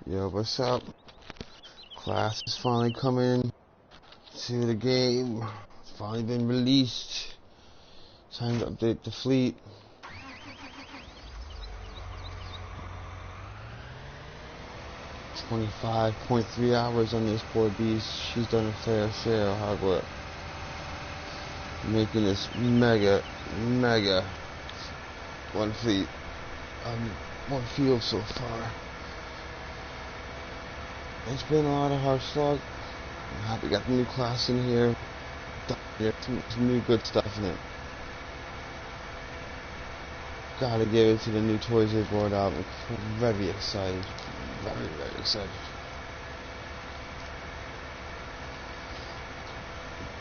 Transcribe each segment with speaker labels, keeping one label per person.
Speaker 1: Yo, what's up? Class is finally coming to the game. It's finally been released. Time to update the fleet. $25.3 hours on this poor beast. She's done a fair share of hard work, making this mega one fleet, one field so far. It's been a lot of hard slog. I'm happy we got the new class in here. Some new good stuff in it. Gotta give it to the new toys they brought out. I'm very excited. Very excited.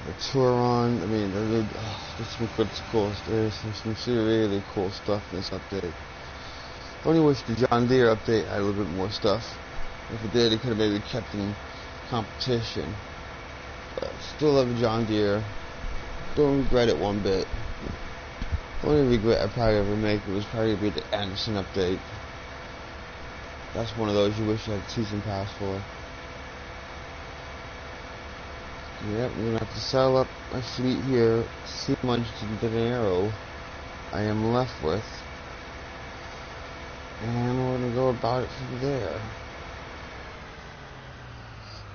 Speaker 1: The Touron, I mean, there's some good schools. There's some really cool stuff in this update. I only wish the John Deere update had a little bit more stuff. If it did, it could have maybe kept in competition. But still love the John Deere. Don't regret it one bit. The only regret I probably ever make was probably be the Anderson update. That's one of those you wish you had season pass for. Yep, I'm gonna have to sell up my fleet here, see how much dinero I am left with, and we're gonna go about it from there.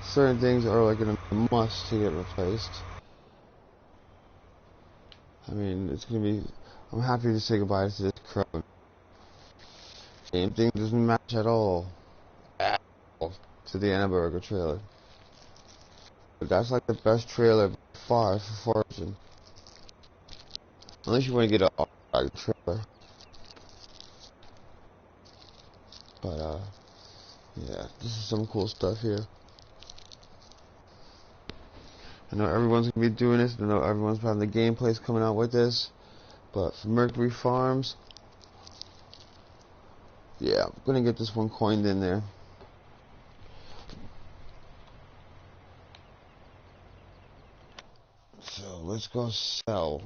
Speaker 1: Certain things are like a must to get replaced. I mean, it's gonna be. I'm happy to say goodbye to this crowd. Same thing doesn't match at all to the Annaberger trailer. But that's like the best trailer by far for foraging. Unless you want to get an off-road trailer. But yeah, this is some cool stuff here. I know everyone's gonna be doing this. I know everyone's having the gameplays coming out with this. But for Mercury Farms, yeah, I'm gonna get this one coined in there. So let's go sell.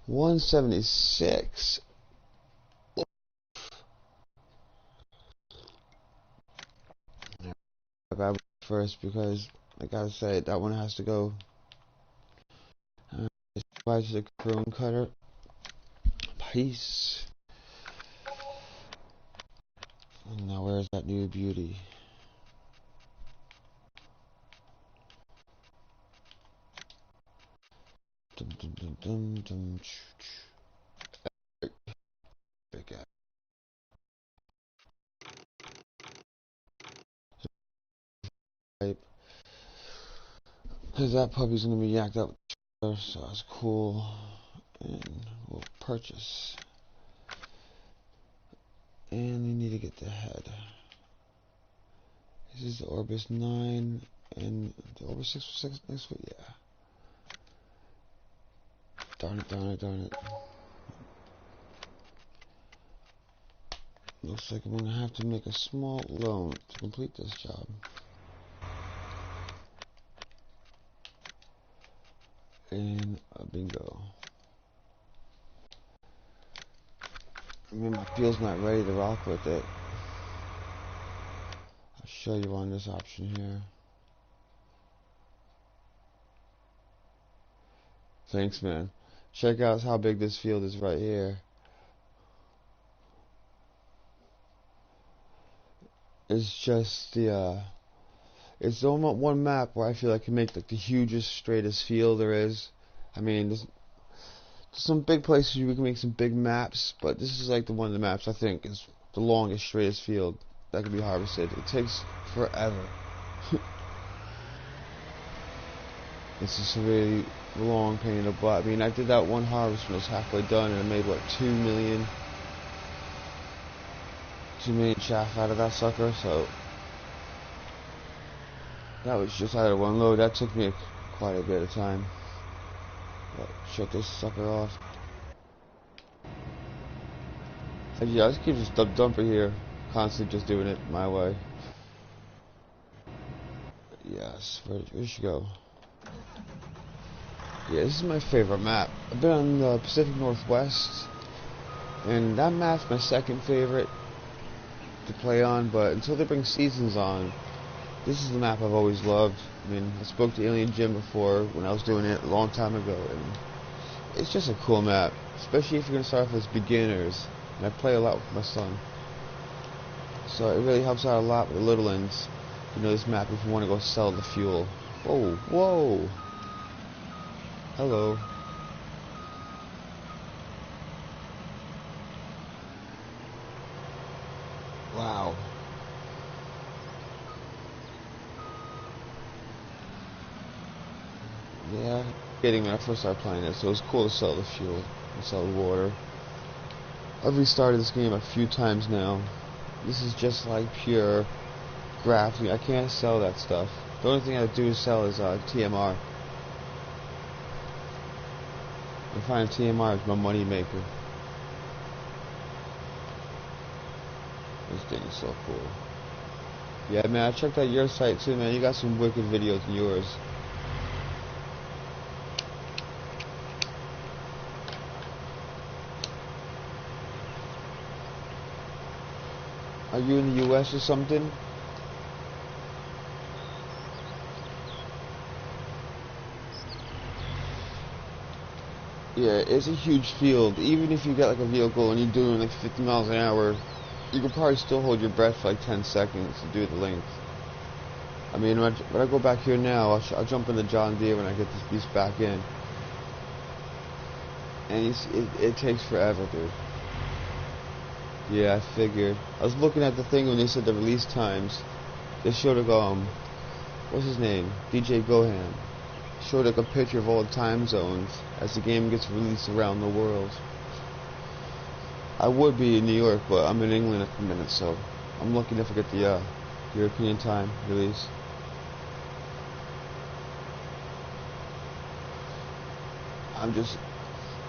Speaker 1: 176. I grab it first because, like I said, that one has to go. Let's to the chrome cutter. Peace. And now where's that new beauty? Dum, dum, dum, dum, dum. Big guy. Because that puppy's gonna be yacked up, so that's cool. And we'll purchase. And we need to get the head. This is the Orbis 9 and the Orbis 6 next week, yeah. Darn it. Looks like I'm gonna have to make a small loan to complete this job. And a bingo. I mean, my field's not ready to rock with it. I'll show you on this option here. Thanks, man. Check out how big this field is right here. It's just the it's the only one map where I feel I can make like the hugest, straightest field there is. I mean, there's some big places we can make some big maps, but this is like the one of the maps I think is the longest, straightest field that can be harvested. It takes forever. It's just a really long pain in the butt. I mean, I did that one harvest when it was halfway done, and I made what 2 million chaff out of that sucker. So that was just out of one load. That took me quite a bit of time. But shut this sucker off. And yeah, I just keep this dumper here, constantly just doing it my way. Yes, where should go? Yeah, this is my favorite map. I've been on the Pacific Northwest, and that map's my second favorite. to play on, but until they bring seasons on, this is the map I've always loved. I mean, I spoke to Alien Jim before when I was doing it a long time ago, and it's just a cool map, especially if you're going to start off as beginners. And I play a lot with my son, so it really helps out a lot with the little ends. You know, this map if you want to go sell the fuel. Whoa, whoa! Hello. Wow. Yeah, getting when I first started playing it, so it was cool to sell the fuel and sell the water. I've restarted this game a few times now. This is just like pure graphic. I can't sell that stuff. The only thing I do is sell is TMR. I find TMR is my money maker. This thing is so cool. Yeah, man, I checked out your site too, man. You got some wicked videos in yours. Are you in the US or something? Yeah, it's a huge field. Even if you get like a vehicle and you're doing like 50 miles an hour, you could probably still hold your breath for like 10 seconds to do the length. I mean, when I go back here now, I'll jump in the John Deere when I get this beast back in. And it takes forever, dude. Yeah, I figured. I was looking at the thing when they said the release times. They showed like, what's his name? DJ Gohan. Showed like a picture of all the time zones as the game gets released around the world. I would be in New York, but I'm in England at the minute, so I'm looking to get the European time release.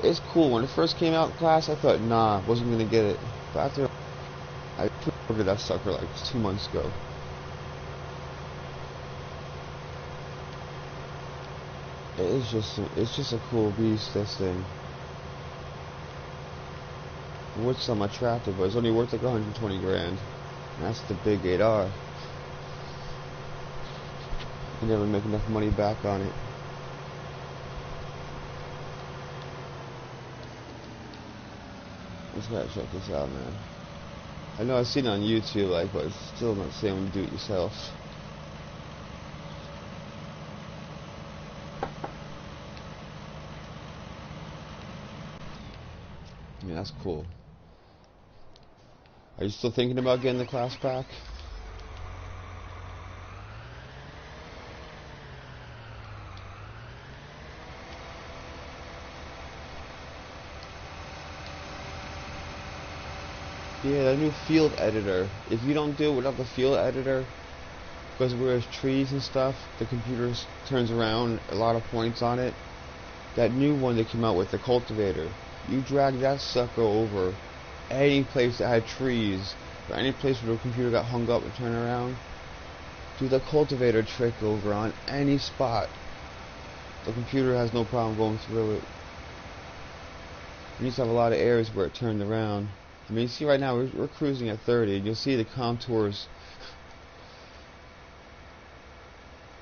Speaker 1: It's cool. When it first came out in class, I thought, nah, I wasn't gonna get it. But after I pre-ordered that sucker like 2 months ago. It's just a cool beast, this thing. It would sell my tractor, but it's only worth like 120 grand. And that's the big 8R. I can never make enough money back on it. Just gotta check this out, man. I know I've seen it on YouTube, like, but it's still not the same when you do it yourself. I mean, that's cool. Are you still thinking about getting the class pack? Yeah, the new field editor. If you don't do it without the field editor, because where there's trees and stuff, the computer turns around a lot of points on it. That new one they came out with, the cultivator, you drag that sucker over any place that had trees, or any place where the computer got hung up and turned around. Do the cultivator trick over on any spot. The computer has no problem going through it. You used to have a lot of areas where it turned around. I mean, you see right now we're cruising at 30, and you'll see the contours.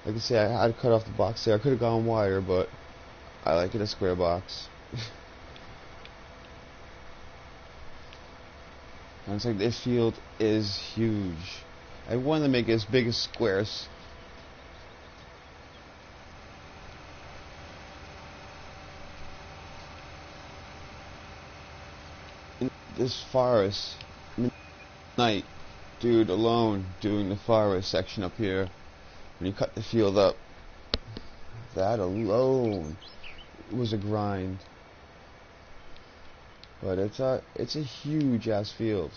Speaker 1: Like I say, I had to cut off the box there. I could have gone wider, but I like it a square box. And it's like this field is huge. I wanted to make it as big as squares. In this forest, midnight, dude alone doing the forest section up here. When you cut the field up, that alone was a grind. But it's a huge ass field.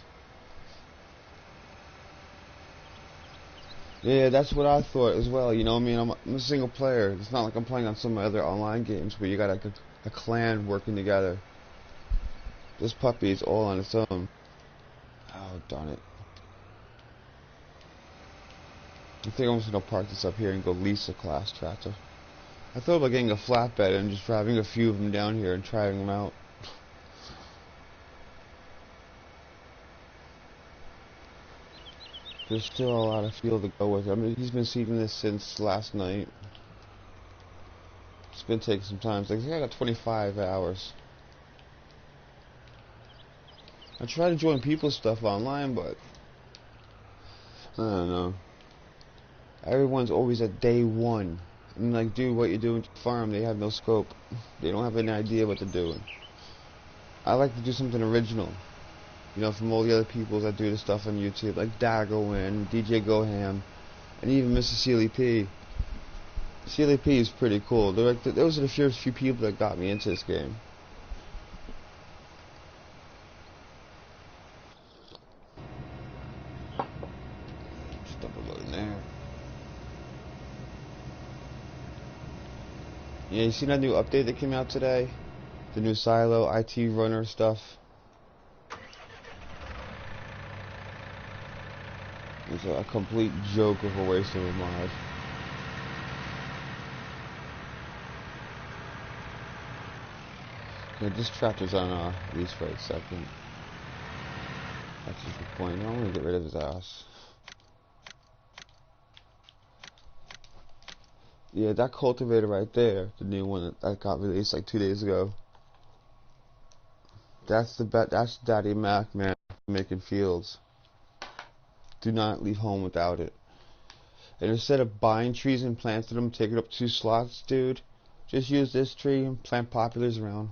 Speaker 1: Yeah, that's what I thought as well. You know, I mean, I'm a single player. It's not like I'm playing on some other online games where you got a clan working together. This puppy is all on its own. Oh, darn it. I think I'm just gonna park this up here and go lease a class tractor. I thought about getting a flatbed and just driving a few of them down here and trying them out. There's still a lot of field to go with. I mean, he's been seeding this since last night. It's been taking some time. It's like, I got 25 hours. I try to join people's stuff online, but I don't know. Everyone's always at day one. I'm like, dude, what you doing to the farm? They have no scope. They don't have any idea what they're doing. I like to do something original. You know, from all the other people that do the stuff on YouTube, like Daggerwin, DJ Goham, and even Mr. Sealy P. Sealy P is pretty cool. They're like, those are the first few people that got me into this game. Just double loading there. Yeah, you seen that new update that came out today? The new Silo IT runner stuff. It's a complete joke of a waste of a mod. Yeah, this tractor's on lease for a second. That's just the point. I want to get rid of his ass. Yeah, that cultivator right there, the new one that got released like 2 days ago. That's that's Daddy Mac, man, making fields. Do not leave home without it. And instead of buying trees and planting them, taking up 2 slots, dude, just use this tree and plant populars around.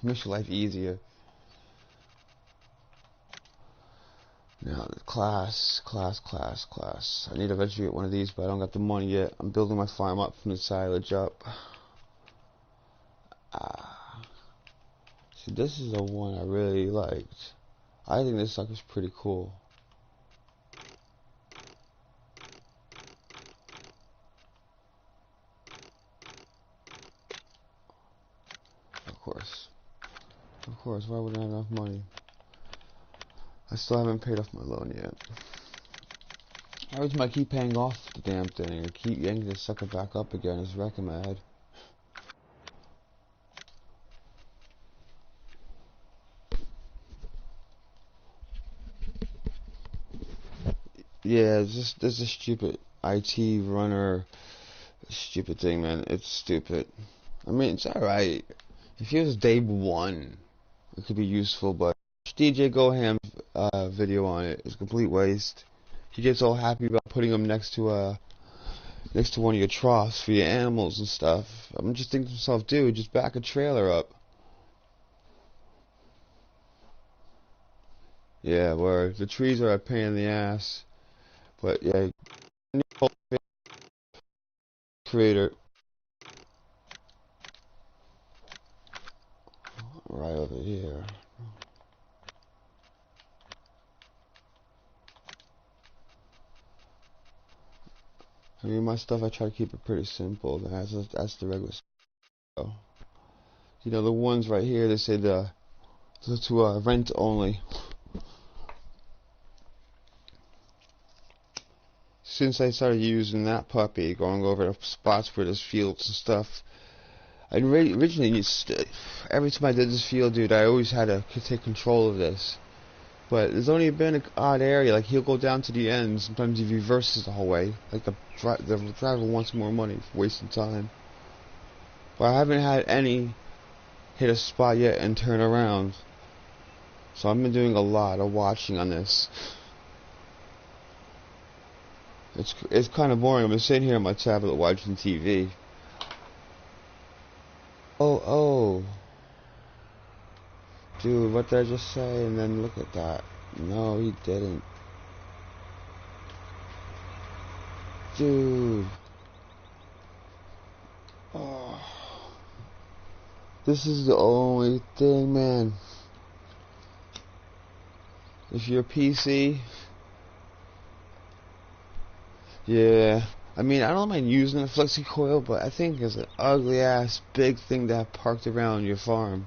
Speaker 1: Makes your life easier. Now, the class. I need to eventually get one of these, but I don't got the money yet. I'm building my farm up from the silage up. See, this is the one I really liked. I think this sucker's pretty cool. Of course, why wouldn't I have enough money? I still haven't paid off my loan yet. Every time I keep paying off the damn thing, I keep yanking this sucker back up again. It's wrecking my head. Yeah, it's just this is stupid IT runner, stupid thing, man. It's stupid. I mean, it's alright. If it was day one, it could be useful, but DJ Goham's video on it is a complete waste. He gets all happy about putting them next to one of your troughs for your animals and stuff. I'm just thinking to myself, dude, just back a trailer up. Yeah, where the trees are a pain in the ass. But yeah, creator right over here. I mean, my stuff, I try to keep it pretty simple. That's the regular stuff. You know, the ones right here, they say to rent only. Since I started using that puppy, going over the spots where there's fields and stuff, I originally every time I did this field, dude, I always had to take control of this. But there's only been an odd area, like he'll go down to the end, sometimes he reverses the whole way, like the driver wants more money for wasting time. But I haven't had any hit a spot yet and turn around. So I've been doing a lot of watching on this. It's kind of boring. I've been sitting here on my tablet watching TV. Oh. Dude, what did I just say? And then look at that. No, he didn't. Dude. Oh. This is the only thing, man. If you're a PC, yeah. I mean, I don't mind using a flexi coil, but I think it's an ugly ass big thing to have parked around your farm.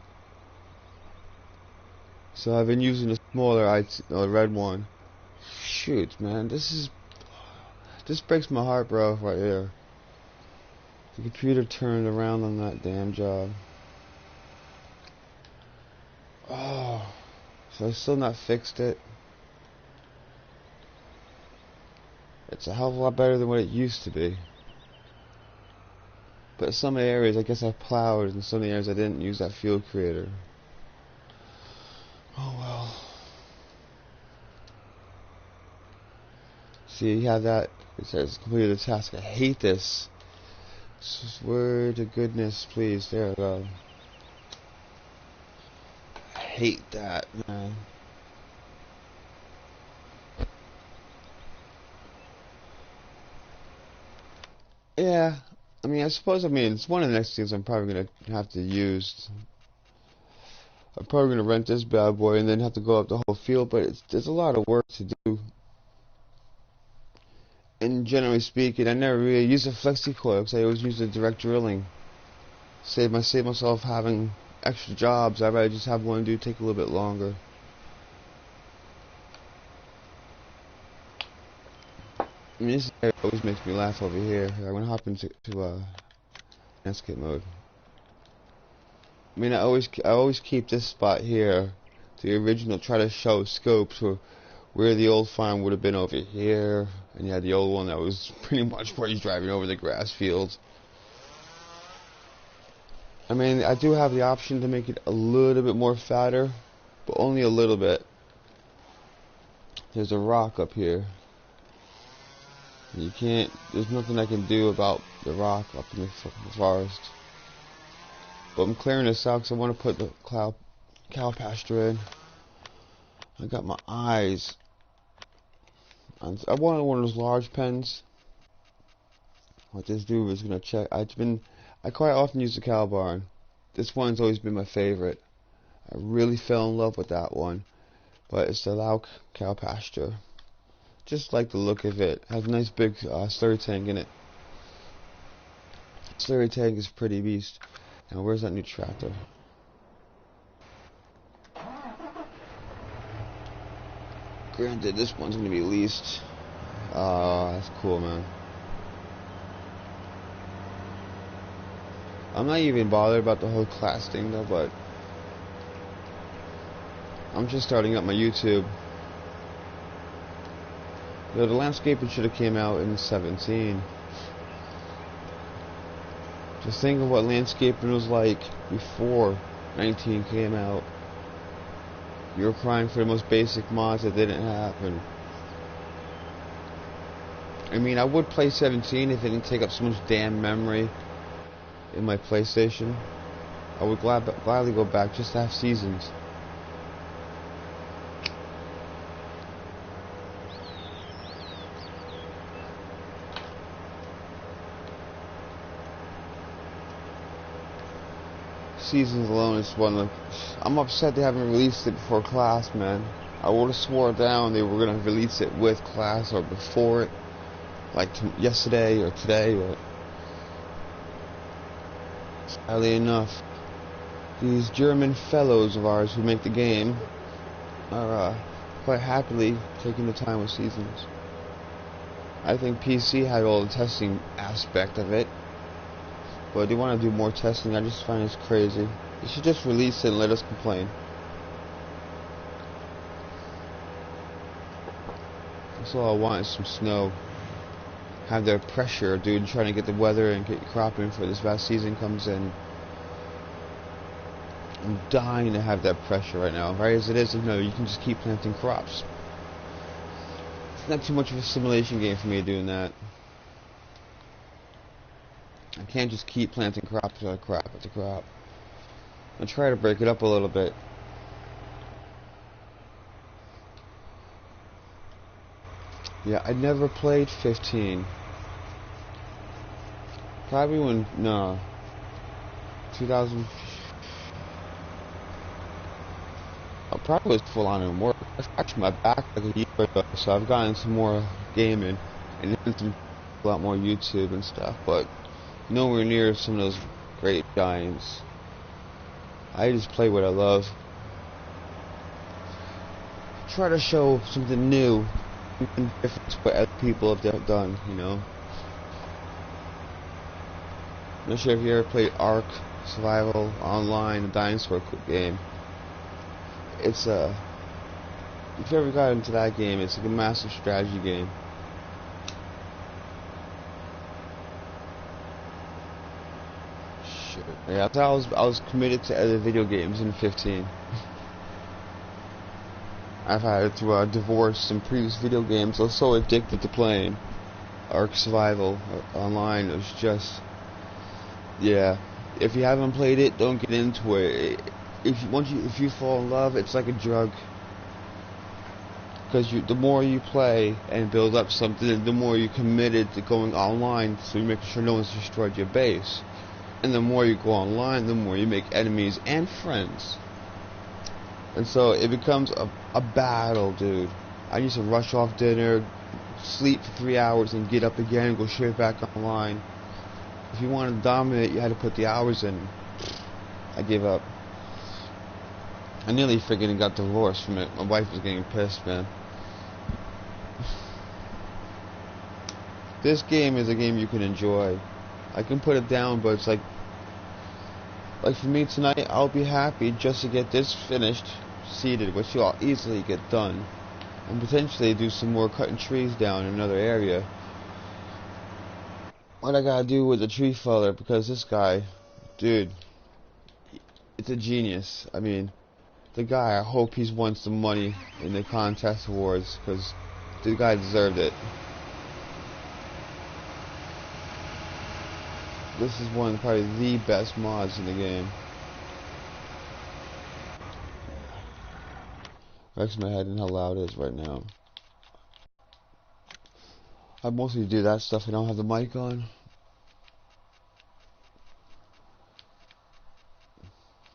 Speaker 1: So I've been using the smaller red one. Shoot, man, this breaks my heart, bro, right here. The computer turned around on that damn job. Oh, so I still not fixed it. It's a hell of a lot better than what it used to be. But some areas, I guess I plowed, and some areas I didn't use that field creator. Oh well. See, you have that. It says completed the task. I hate this. Swear to goodness, please. There we go. I hate that, man. Yeah. I mean, it's one of the next things I'm probably going to have to use. I'm probably going to rent this bad boy and then have to go up the whole field, but there's a lot of work to do. And generally speaking, I never really use a flexi coil because I always use the direct drilling. Save myself having extra jobs. I'd rather just have one do take a little bit longer. I mean, this area always makes me laugh over here. I'm gonna hop into landscape mode. I mean, I always keep this spot here, the original. Try to show scopes where the old farm would have been over here, and you had the old one that was pretty much where you're driving over the grass fields. I mean, I do have the option to make it a little bit more fatter, but only a little bit. There's a rock up here. There's nothing I can do about the rock up in the forest. But I'm clearing this out because I want to put the cow pasture in. I got my eyes. I wanted one of those large pens. What this dude was gonna check. I quite often use the cow barn. This one's always been my favorite. I really fell in love with that one. But it's the Lao cow pasture. Just like the look of it. Has a nice big slurry tank in it. Slurry tank is a pretty beast. Now where's that new tractor? Granted, this one's gonna be leased. That's cool, man. I'm not even bothered about the whole class thing though, but I'm just starting up my YouTube. The landscaping should have came out in 17. Just think of what landscaping was like before 19 came out. You were crying for the most basic mods that didn't happen. I mean, I would play 17 if it didn't take up so much damn memory in my PlayStation. I would gladly go back just to have seasons. Seasons alone is one of. I'm upset they haven't released it before class, man. I would have swore down they were gonna release it with class or before it, like yesterday or today. But sadly enough, these German fellows of ours who make the game are quite happily taking the time with seasons. I think PC had all the testing aspect of it. But they want to do more testing. I just find it's crazy. They should just release it and let us complain. That's all I want is some snow. Have their pressure, dude, trying to get the weather and get cropping before this vast season comes in. I'm dying to have that pressure right now. Right as it is, you know, you can just keep planting crops. It's not too much of a simulation game for me doing that. I can't just keep planting crop after crop after crop. I try to break it up a little bit. Yeah, I never played 15. Probably when, no, 2000. I probably was full on in work. I scratched my back like a year ago, so I've gotten some more gaming and into a lot more YouTube and stuff, but nowhere near some of those great giants. I just play what I love. Try to show something new and different to what other people have done, you know. I'm not sure if you ever played Ark Survival Online, a dinosaur game. It's if you ever got into that game, it's like a massive strategy game. Yeah, I was committed to other video games in 15. I've had to divorce some previous video games. I was so addicted to playing Ark Survival online. It was just, yeah. If you haven't played it, don't get into it. If you fall in love, it's like a drug. Because the more you play and build up something, the more you're committed to going online, so you make sure no one's destroyed your base. And the more you go online, the more you make enemies and friends. And so it becomes a battle, dude. I used to rush off dinner, sleep for 3 hours, and get up again and go straight back online. If you wanted to dominate, you had to put the hours in. I gave up. I nearly freaking got divorced from it. My wife was getting pissed, man. This game is a game you can enjoy. I can put it down, but it's like for me tonight, I'll be happy just to get this finished, seeded, which you'll easily get done, and potentially do some more cutting trees down in another area. What I gotta do with the tree feller, because this guy, dude, it's a genius. I mean, the guy, I hope he's won some money in the contest awards, because the guy deserved it. This is one of probably the best mods in the game. Wrecks my head in how loud it is right now. I mostly do that stuff and I don't have the mic on.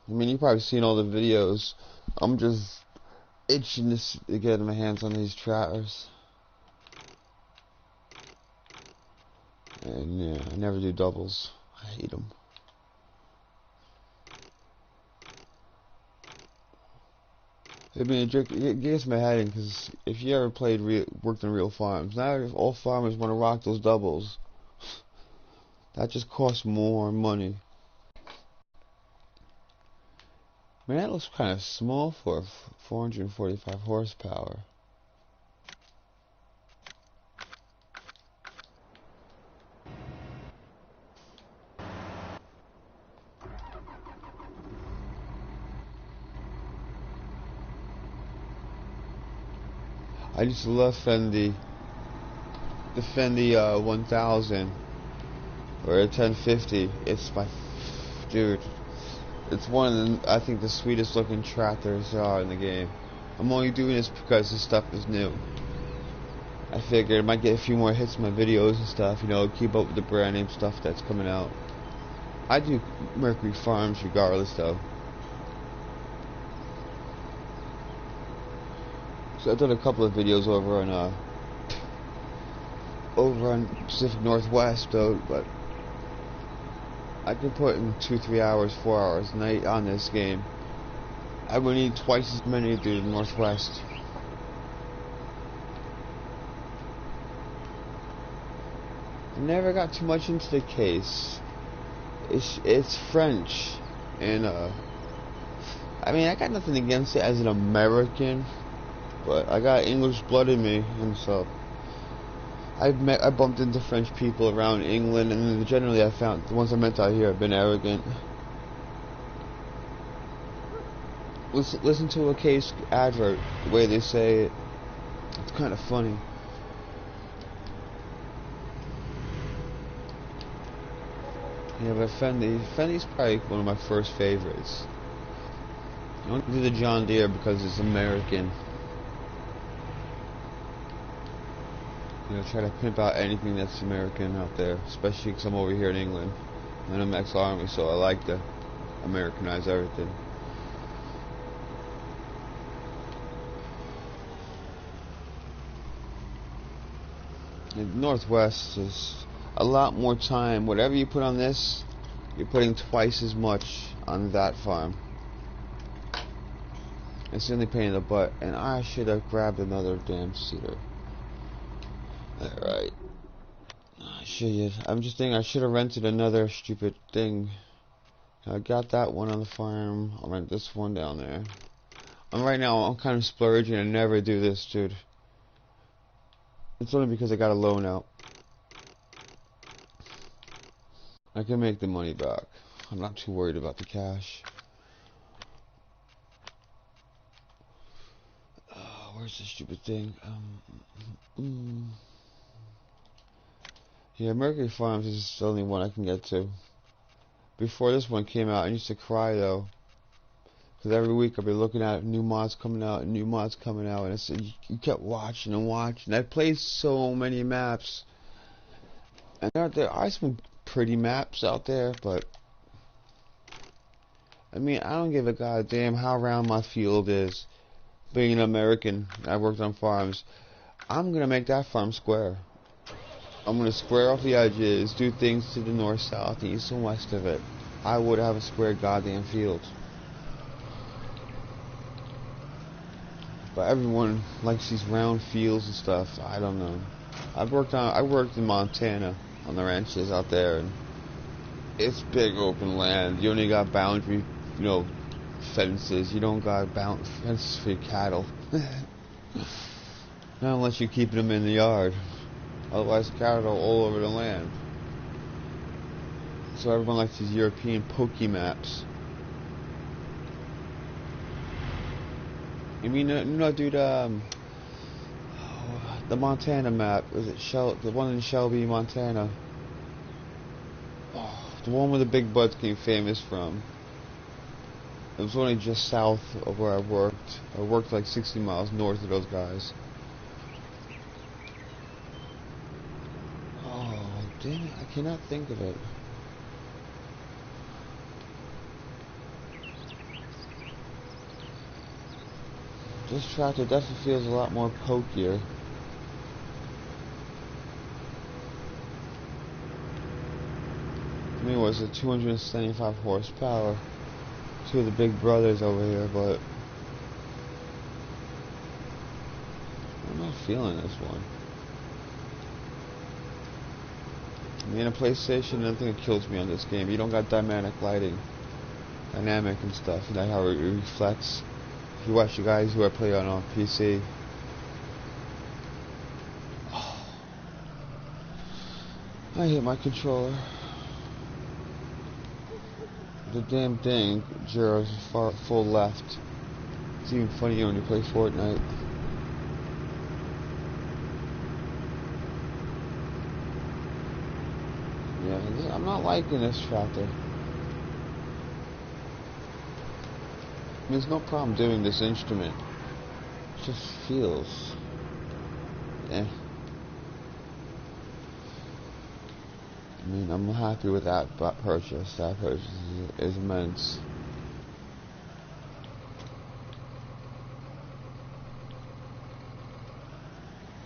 Speaker 1: I mean, you've probably seen all the videos. I'm just itching to get my hands on these tratters. And yeah, I never do doubles. I hate them. I mean, it gets my head in, because if you ever worked in real farms, now if all farmers want to rock those doubles, that just costs more money. Man, that looks kind of small for 445 horsepower. I used to love the Fendi 1000 or a 1050. It's dude. It's one of the, I think, the sweetest looking tractors there are in the game. I'm only doing this because this stuff is new. I figured I might get a few more hits in my videos and stuff, you know, keep up with the brand name stuff that's coming out. I do Mercury Farms regardless, though. So I've done a couple of videos over on Pacific Northwest, though, but I can put in 2-3 hours, 4 hours a night on this game. I would need twice as many to do the Northwest. I never got too much into the case. It's French, and I mean, I got nothing against it as an American, but I got English blood in me, and so I bumped into French people around England, and generally I found the ones I met out here have been arrogant. Listen to a case advert, the way they say it. It's kind of funny. Yeah, but Fendi's probably one of my first favorites. I don't do the John Deere because it's American. You know, try to pimp out anything that's American out there, especially because I'm over here in England. And I'm ex-Army, so I like to Americanize everything. In Northwest is a lot more time. Whatever you put on this, you're putting twice as much on that farm. It's the only pain in the butt, and I should have grabbed another damn seeder. Alright. I'm just thinking I should have rented another stupid thing. I got that one on the farm. I'll rent this one down there. And right now I'm kind of splurging and never do this, dude. It's only because I got a loan out. I can make the money back. I'm not too worried about the cash. Where's the stupid thing? Yeah, Mercury Farms is the only one I can get to. Before this one came out, I used to cry though, because every week I'd be looking at new mods coming out and new mods coming out, and you kept watching and watching. I played so many maps, and there are some pretty maps out there, but I mean, I don't give a goddamn how round my field is. Being an American, I worked on farms. I'm gonna make that farm square. I'm gonna square off the edges, do things to the north, south, east, and west of it. I would have a square goddamn field. But everyone likes these round fields and stuff. I don't know. I worked in Montana on the ranches out there, and it's big open land. You only got boundary, fences. You don't got fences for your cattle. Not unless you're keeping them in the yard. Otherwise, cattle are all over the land. So everyone likes these European pokey maps. I mean, dude, the Montana map, was it the one in Shelby, Montana? Oh, the one where the big buds came famous from. It was only just south of where I worked. I worked like 60 miles north of those guys. Oh, damn it, I cannot think of it. This tractor definitely feels a lot more pokier. I mean, it was a 275 horsepower. Two of the big brothers over here, but I'm not feeling this one. I mean, a PlayStation, another thing that kills me on this game, you don't got dynamic lighting. Dynamic and stuff, you know how it reflects. If you watch the guys who I play on PC. Oh, I hate my controller. The damn thing zeroes full left. It's even funnier when you play Fortnite. Yeah, I'm not liking this tractor. There's no problem doing this instrument. It just feels... eh. I mean, I'm happy with that purchase. That purchase is immense.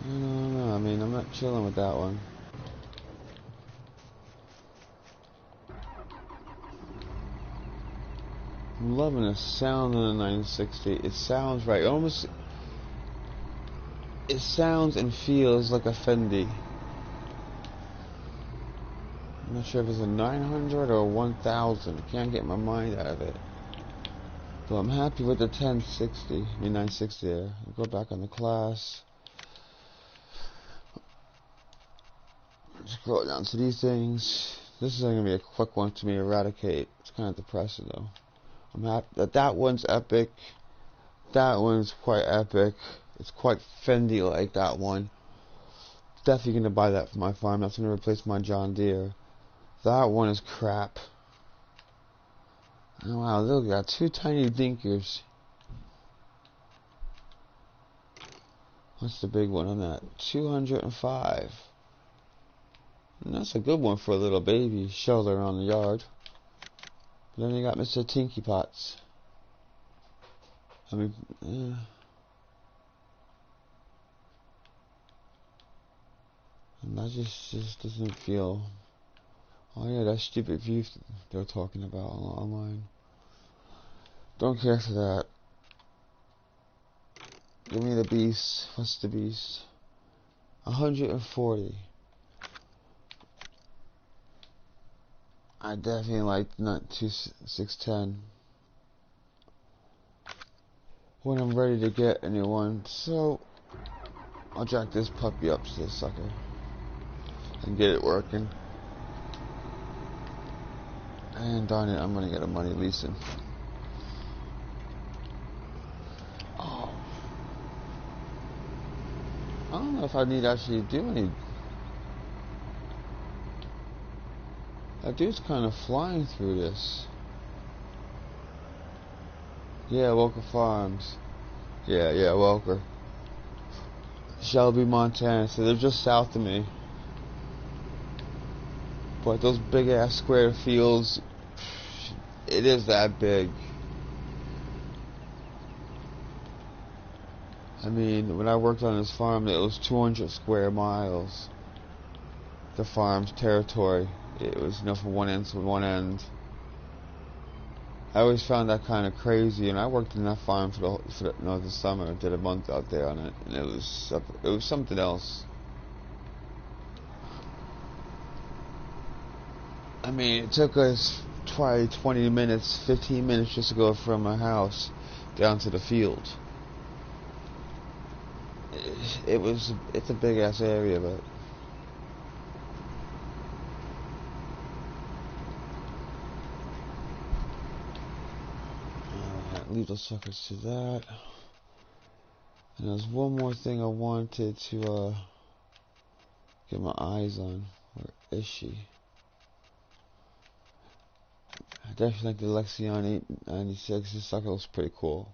Speaker 1: No, I mean, I'm not chilling with that one. I'm loving the sound of the 960. It sounds right. It sounds and feels like a Fendi. I'm not sure if it's a 900 or a 1000. I can't get my mind out of it. But I'm happy with the 1060. I mean 960 there. I'll go back on the class. Scroll down to these things. This is going to be a quick one to me. Eradicate. It's kind of depressing though. I'm happy that one's epic. That one's quite epic. It's quite Fendi like that one. Definitely going to buy that for my farm. That's going to replace my John Deere. That one is crap. Oh wow, look, got two tiny dinkers. What's the big one on that? 205. And that's a good one for a little baby shelter on the yard. But then you got Mr. Tinky Pots. I mean, and that just doesn't feel... Oh yeah, that stupid view they're talking about online. Don't care for that. Give me the beast. What's the beast? 140. I definitely like not 610 when I'm ready to get a new one. So I'll jack this puppy up to this sucker and get it working. And darn it, I'm gonna get a money leasing. Oh, I don't know if I need to actually do any. That dude's kind of flying through this. Yeah, Mercury Farms. Yeah, Welker. Shelby, Montana. So they're just south of me. But those big ass square fields, it is that big. I mean, when I worked on this farm, it was 200 square miles. The farm's territory. It was enough from one end to one end. I always found that kind of crazy, and I worked in that farm for the summer. Did a month out there on it, and it was something else. I mean, it took us probably 20 minutes, 15 minutes just to go from my house down to the field. It's a big ass area, but leave those suckers to that. And there's one more thing I wanted to get my eyes on. Where is she? I definitely like the Lexion 896. This sucker looks pretty cool.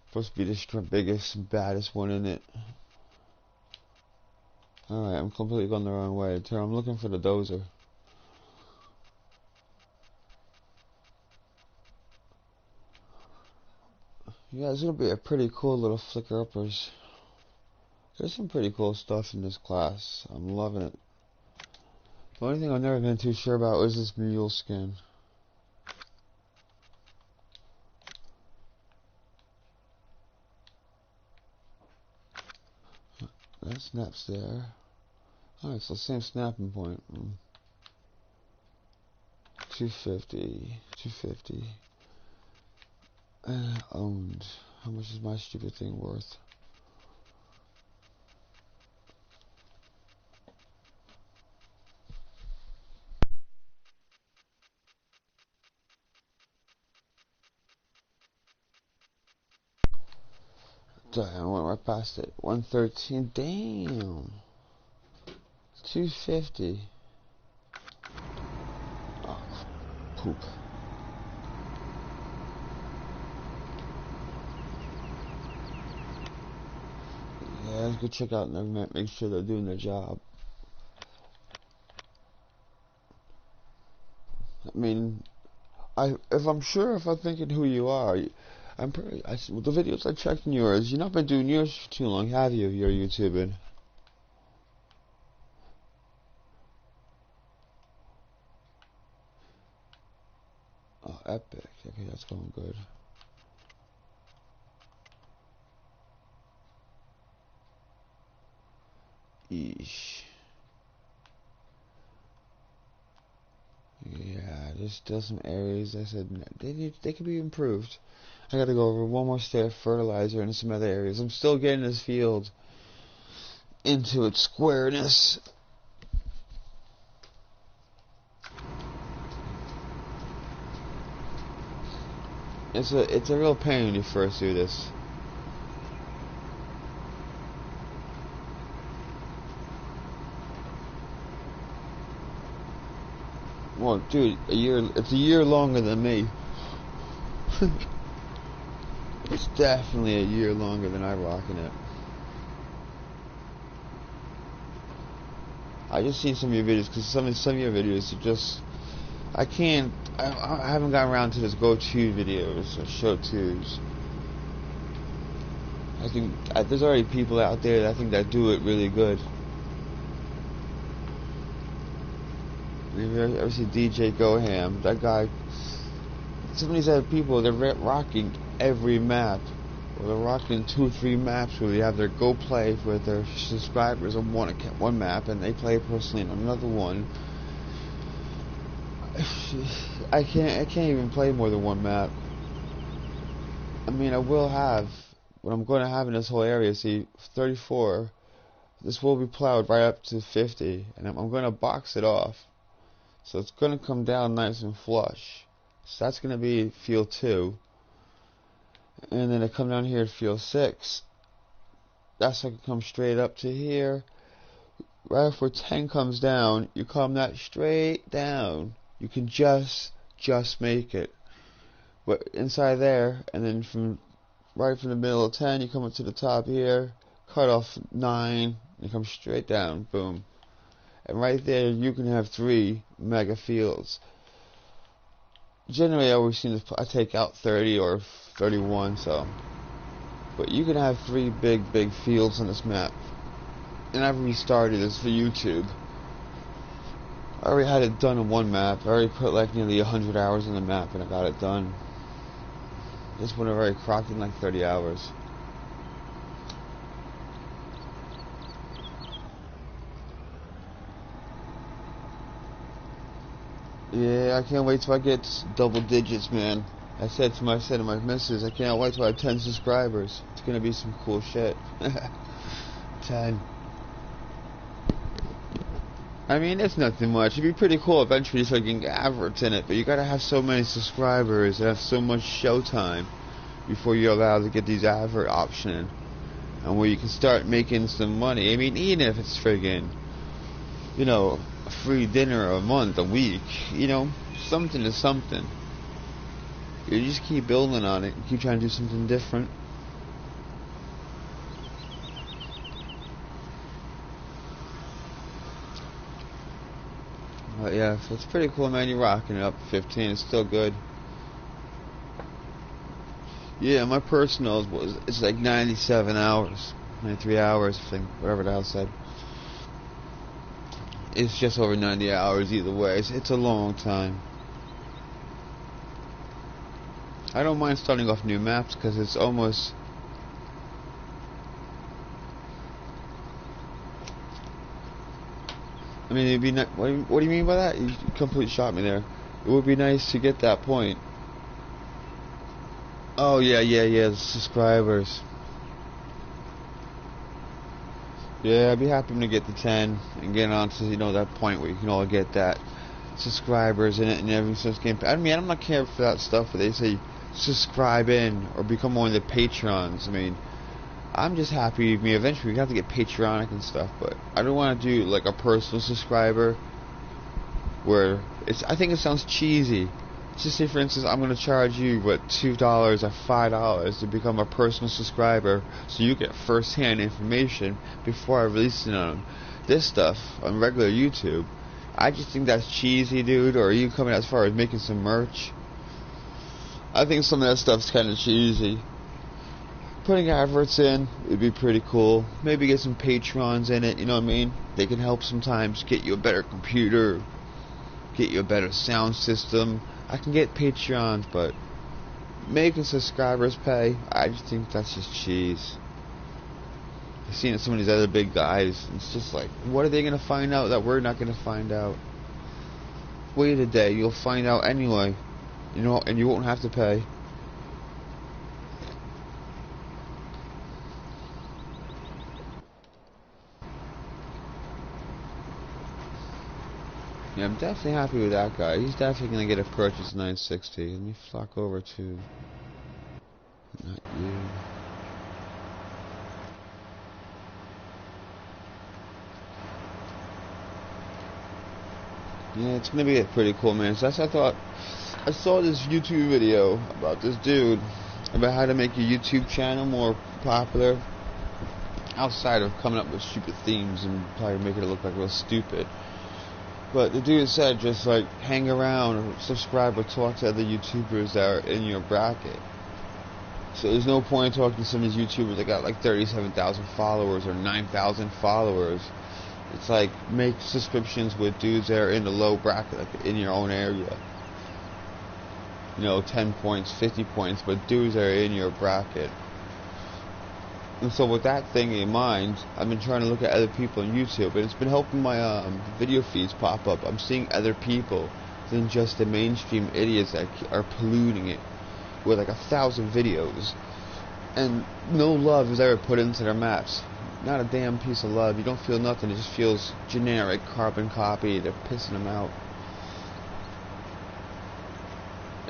Speaker 1: Supposed to be the biggest and baddest one in it. Alright, I'm completely going the wrong way. I'm looking for the dozer. Yeah, it's gonna be a pretty cool little flicker uppers. There's some pretty cool stuff in this class. I'm loving it. The only thing I've never been too sure about is this mule skin. That snaps there. Alright, it's the same snapping point. 250. Owned. How much is my stupid thing worth? Damn, I went right past it. 113. Damn. 250. Oh, poop. Yeah, let's go check out and make sure they're doing their job. I mean, if I'm thinking who you are, the videos I checked in yours, you've not been doing yours for too long, have you? You're YouTubing. Oh, epic. Okay, that's going good. Eesh. Yeah, there's still some areas I said they could be improved. I gotta go over one more step of fertilizer and some other areas. I'm still getting this field into its squareness. It's a real pain when you first do this. Well, dude, it's a year longer than me. It's definitely a year longer than I rocking it. I just seen some of your videos, because some of your videos are just, I haven't gotten around to this go-to videos or show-tos. I think there's already people out there that I think that do it really good. You ever see DJ Goham? That guy, some of these other people, they're rocking every map. Or they're rocking 2 or 3 maps where they have their go play with their subscribers on one map, and they play personally on another one. I can't even play more than one map. I mean, what I'm going to have in this whole area, see, 34, this will be plowed right up to 50, and I'm going to box it off. So it's going to come down nice and flush. So that's going to be field 2. And then I come down here to field 6. That's going to come straight up to here. Right before 10 comes down, you come that straight down. You can just make it. But inside there, and then right from the middle of 10, you come up to the top here, cut off 9, you come straight down, boom. And right there, you can have 3 mega fields. Generally, I always seem to take out 30 or 31, so. But you can have 3 big fields on this map. And I've restarted this for YouTube. I already had it done in one map. I already put like nearly 100 hours on the map, and I got it done. This one I already clocked in like 30 hours. Yeah, I can't wait till I get double digits, man. I said to my missus, I can't wait till I have 10 subscribers. It's gonna be some cool shit. 10. I mean, it's nothing much. It'd be pretty cool eventually so you can get adverts in it, but you gotta have so many subscribers and have so much showtime before you're allowed to get these advert options, and where you can start making some money. I mean, even if it's friggin', you know, a free dinner a month, a week, you know, something is something. You just keep building on it, keep trying to do something different. But yeah, so it's pretty cool, man. You're rocking it up to 15. It's still good. Yeah, my personal it's like 97 hours, 93 hours, I think, whatever the hell I said. It's just over 90 hours either way. It's a long time. I don't mind starting off new maps because it's almost. I mean, it'd be what do you mean by that? You completely shot me there. It would be nice to get that point. Oh yeah, the subscribers. Yeah, I'd be happy to get to 10 and get on to, you know, that point where you can all get that subscribers in it and everything. So it's getting. I mean, I'm not caring for that stuff, but they say subscribe in or become one of the patrons. I mean, I'm just happy. I mean, eventually we have to get Patreonic and stuff, but I don't want to do like a personal subscriber where it's. I think it sounds cheesy. Just say, for instance, I'm going to charge you $2 or $5 to become a personal subscriber, so you get first-hand information before I release it on this stuff on regular YouTube. I just think that's cheesy, dude. Or are you coming as far as making some merch? I think some of that stuff's kind of cheesy. Putting adverts in would be pretty cool. Maybe get some patrons in it, you know what I mean? They can help sometimes get you a better computer, get you a better sound system. I can get Patreons, but making subscribers pay, I just think that's just cheese. I've seen some of these other big guys, and it's just like, what are they going to find out that we're not going to find out? Wait a day, you'll find out anyway, you know, and you won't have to pay. Yeah, I'm definitely happy with that guy. He's definitely going to get a purchase 960. Let me flock over to... Not you. Yeah, it's going to be pretty cool, man. So that's what I thought. I saw this YouTube video about this dude, about how to make your YouTube channel more popular. Outside of coming up with stupid themes and probably making it look like real stupid. But the dude said just like hang around or subscribe or talk to other YouTubers that are in your bracket. So there's no point talking to some of these YouTubers that got like 37,000 followers or 9,000 followers. It's like make subscriptions with dudes that are in the low bracket, like in your own area. You know, 10 points, 50 points, but dudes that are in your bracket. And so with that thing in mind, I've been trying to look at other people on YouTube, and it's been helping my video feeds pop up. I'm seeing other people than just the mainstream idiots that are polluting it with like 1,000 videos. And no love is ever put into their maps. Not a damn piece of love. You don't feel nothing. It just feels generic, carbon copy. They're pissing them out.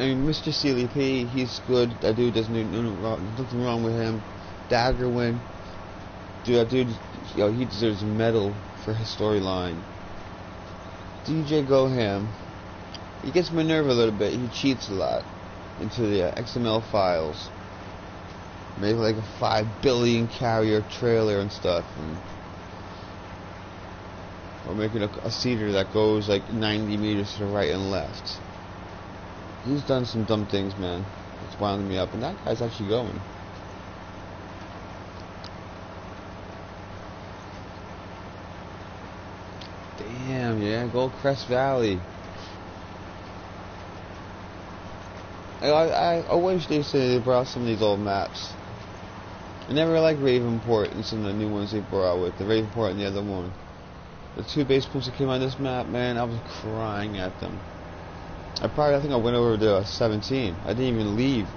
Speaker 1: I mean, Mr. CLP, he's good. That dude doesn't do nothing wrong with him. Daggerwin, dude, that dude, yo, he deserves a medal for his storyline. DJ Goham, he gets my nerve a little bit. He cheats a lot into the XML files. Make like a 5 billion carrier trailer and stuff, and or making a seeder that goes like 90 meters to the right and left. He's done some dumb things, man. It's winding me up, and that guy's actually going. Damn, yeah, Goldcrest Valley. I wish they brought some of these old maps. I never liked Ravenport and some of the new ones they brought out with the Ravenport and the other one. The 2 base points that came on this map, man, I was crying at them. I think I went over to 17. I didn't even leave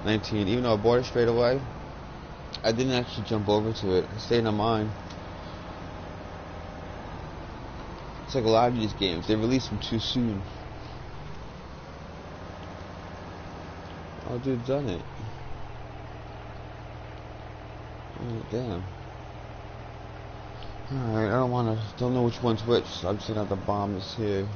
Speaker 1: 19, even though I bought it straight away. I didn't actually jump over to it. I stayed on mine. It's like a lot of these games, they release them too soon. Oh, dude, done it. Oh, damn. Alright, don't know which one's which, so I'm just gonna have to bomb this here.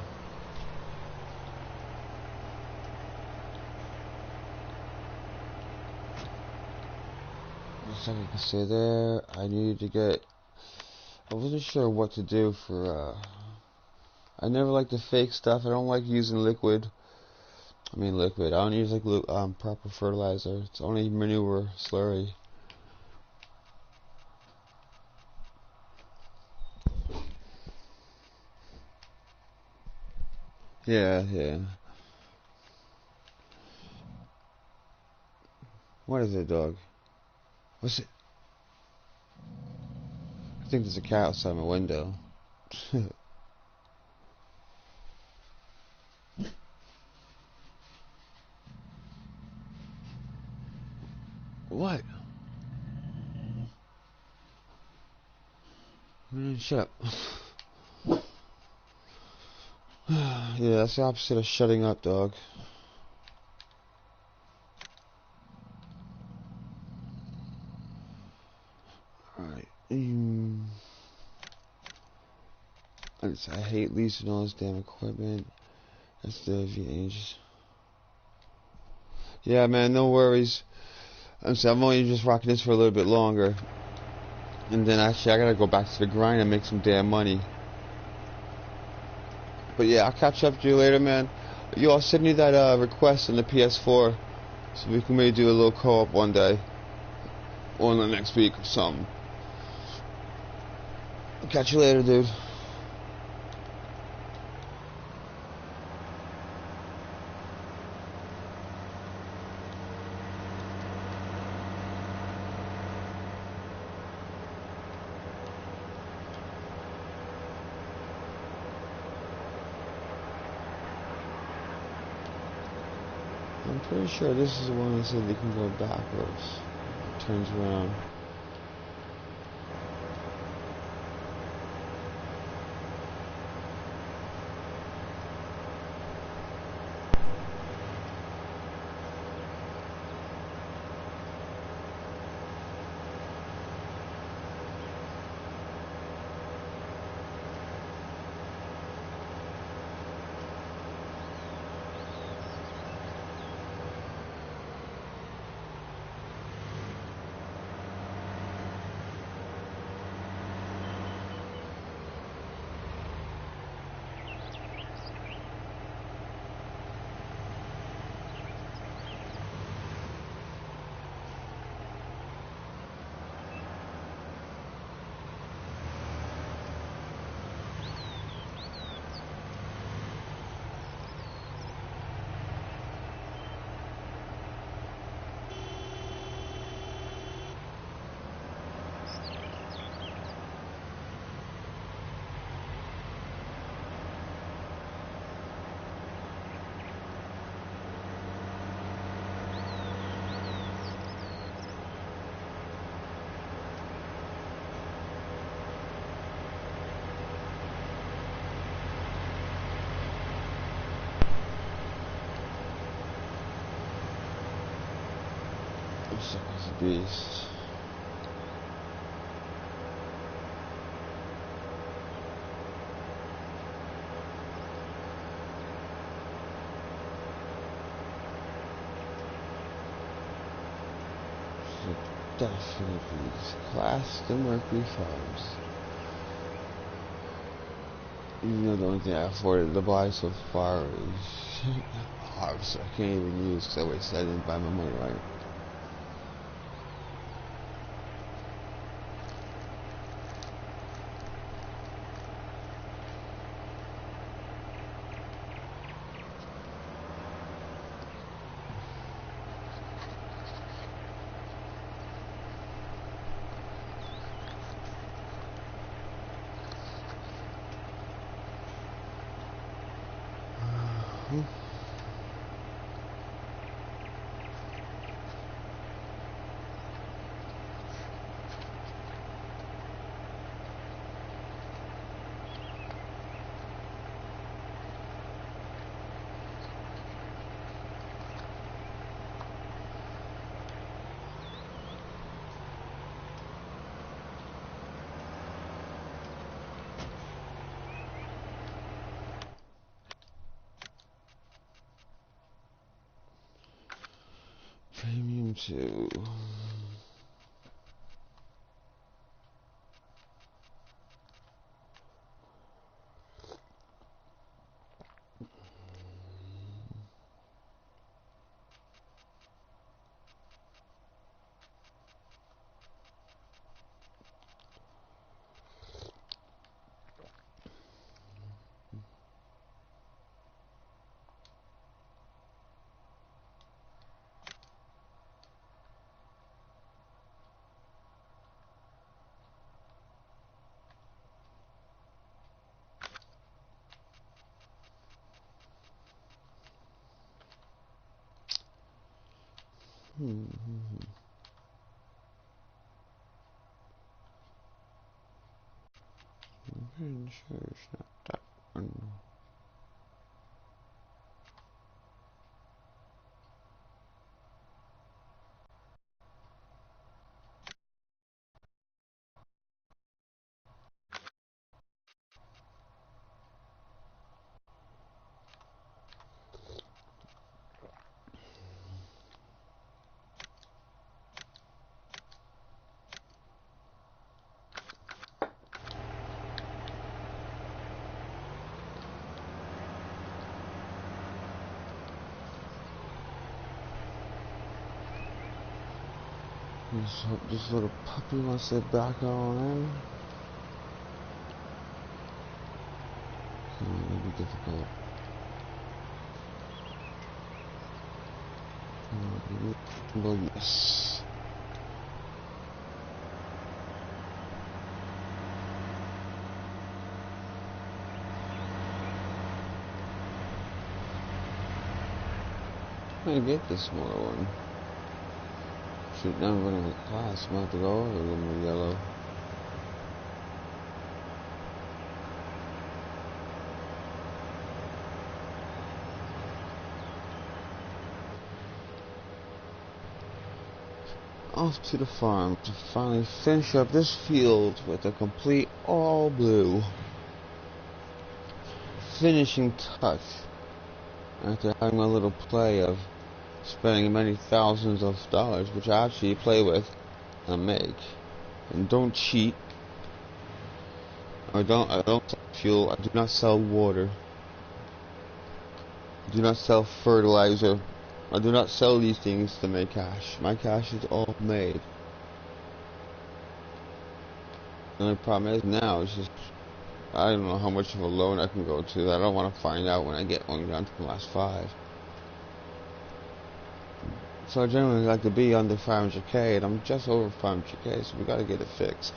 Speaker 1: Just like I can say there, I wasn't sure what to do for, I never like the fake stuff. I don't like using liquid. I don't use like proper fertilizer. It's only manure, slurry. Yeah. What is it, dog? What's it? I think there's a cat outside my window. What? Man, shut up. Yeah, that's the opposite of shutting up, dog. Alright. I hate leasing all this damn equipment. That's the V-Ages. Yeah, man, no worries. I'm only just rocking this for a little bit longer. And then actually I gotta go back to the grind and make some damn money. But yeah, I'll catch up to you later, man. Yo, I'll send you that request on the Ps4 so we can maybe do a little co-op one day. Or in the next week or something. I'll catch you later, dude. I'm pretty sure this is the one that said they can go backwards. It turns around. Such a beast. Definitely class the Mercury Farms. Even though the only thing I afforded to buy so far is harvester. I can't even use because I wasted. I didn't buy my money right. Premium 2. I'm sure it's not that one. Let's hope this little puppy wants to get back on in. It'll be difficult. Well, yes. I'm gonna get this smaller one. Shoot, now I'm running a class. I'm about to go over a little more yellow. Off to the farm to finally finish up this field with a complete all blue finishing touch after having a little play of spending many thousands of dollars, which I actually play with and make. And don't cheat. I don't sell fuel. I do not sell water. I do not sell fertilizer. I do not sell these things to make cash. My cash is all made. The only problem is now is just I don't know how much of a loan I can go to. I don't want to find out when I get one down to the last 5. So I generally like to be under 500k, and I'm just over 500k, so we gotta get it fixed.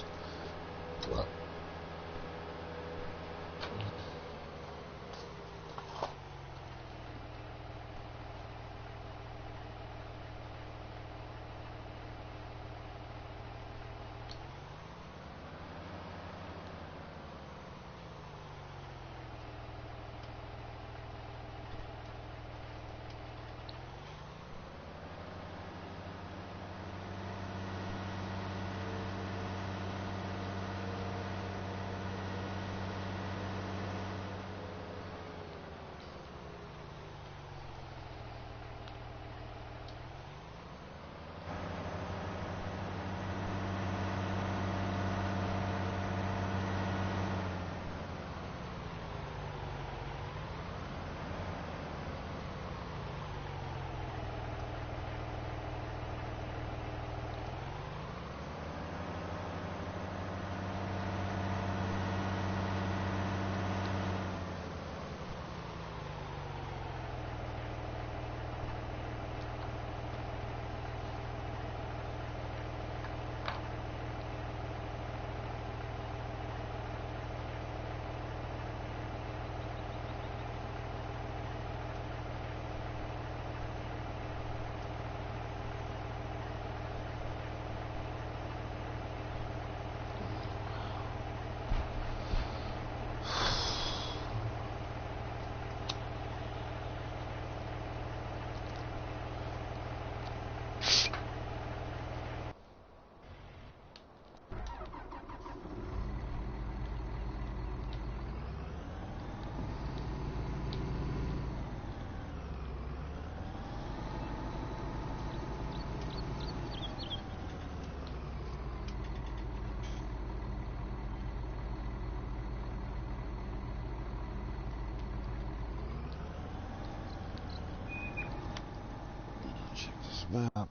Speaker 1: Check this map.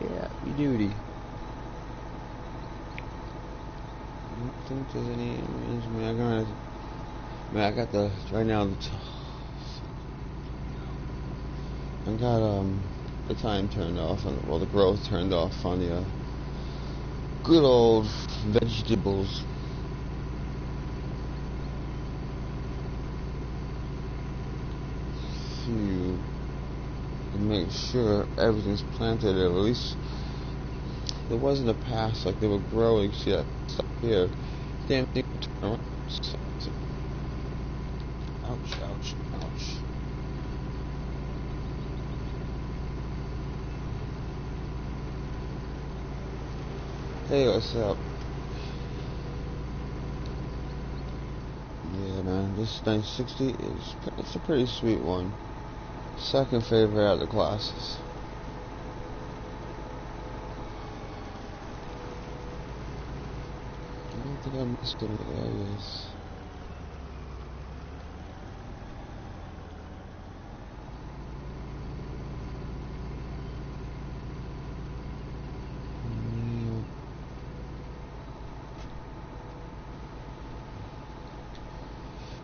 Speaker 1: Yeah, we duty. I don't think there's any aliens. I got the right now. I got the time turned off, and well, the growth turned off on the good old vegetables. To make sure everything's planted, or at least there wasn't a pass like they were growing. See that stuff here? Damn thing would turn around. Ouch! Ouch! Ouch! Hey, what's up? Yeah, man, this 960 it's a pretty sweet one. Second favorite out of the classes. I don't think I missed any areas.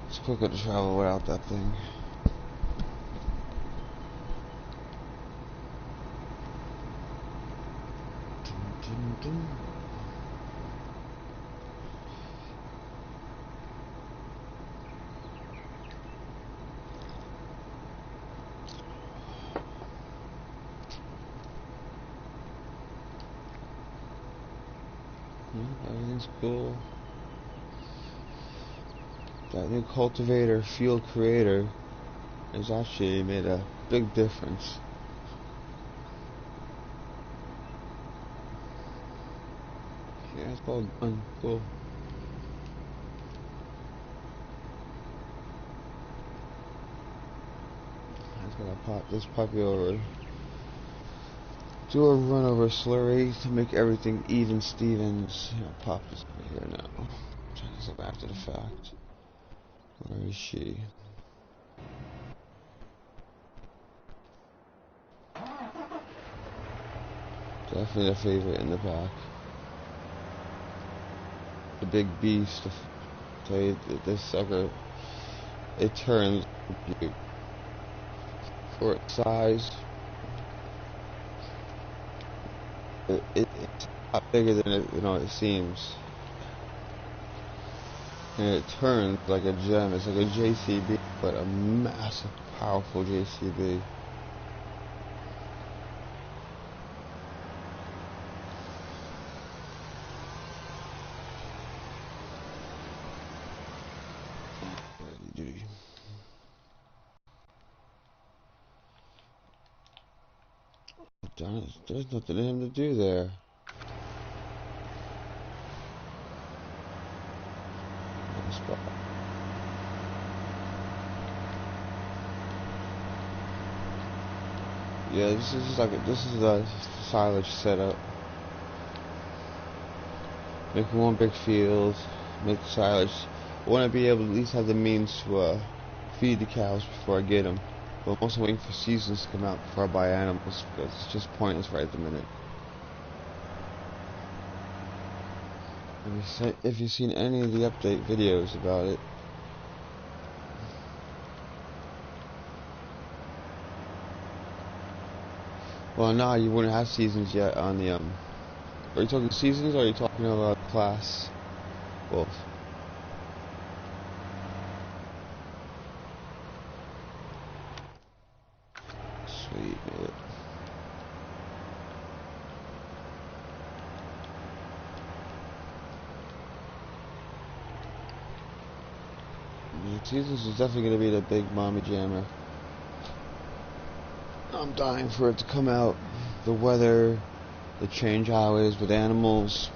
Speaker 1: It's quicker to travel without that thing. Everything's cool. That new cultivator field creator has actually made a big difference. Yeah, it's all done. Cool. I just gotta pop this puppy over. Do a run over slurry to make everything even Stevens. Yeah, pop this over here now. Check this out after the fact. Where is she? Definitely a favorite in the pack. The big beast. I tell you, this sucker, it turns cute. For its size, it's a lot bigger than it seems. And it turns like a gem. It's like a JCB, but a massive, powerful JCB. Darn it, there's nothing in him to do there. Yeah, this is the silage setup. Make one big field, make silage. I want to be able to at least have the means to feed the cows before I get them. But I'm also waiting for seasons to come out before I buy animals, because it's just pointless right at the minute. If you've seen any of the update videos about it, well, no, you wouldn't have seasons yet on the Are you talking seasons, or are you talking about class wolf? made it. This is definitely going to be the big mommy jammer. I'm dying for it to come out. The weather, the change how it is with animals.